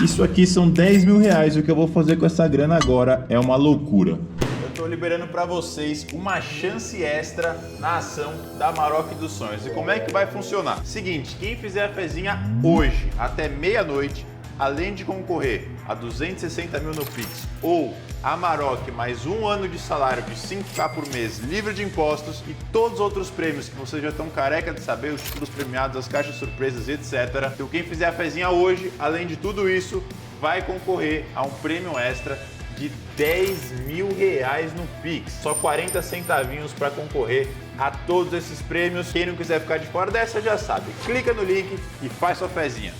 Isso aqui são 10 mil reais. O que eu vou fazer com essa grana agora é uma loucura. Eu tô liberando para vocês uma chance extra na ação da Maroc dos Sonhos. E como é que vai funcionar? Seguinte, quem fizer a fezinha hoje até meia-noite, além de concorrer a 260 mil no Pix ou a Maroc mais um ano de salário de 5K por mês, livre de impostos e todos os outros prêmios que vocês já estão careca de saber, os títulos premiados, as caixas surpresas, etc. Então quem fizer a fezinha hoje, além de tudo isso, vai concorrer a um prêmio extra de 10 mil reais no Pix. Só 40 centavinhos para concorrer a todos esses prêmios. Quem não quiser ficar de fora dessa já sabe, clica no link e faz sua fezinha.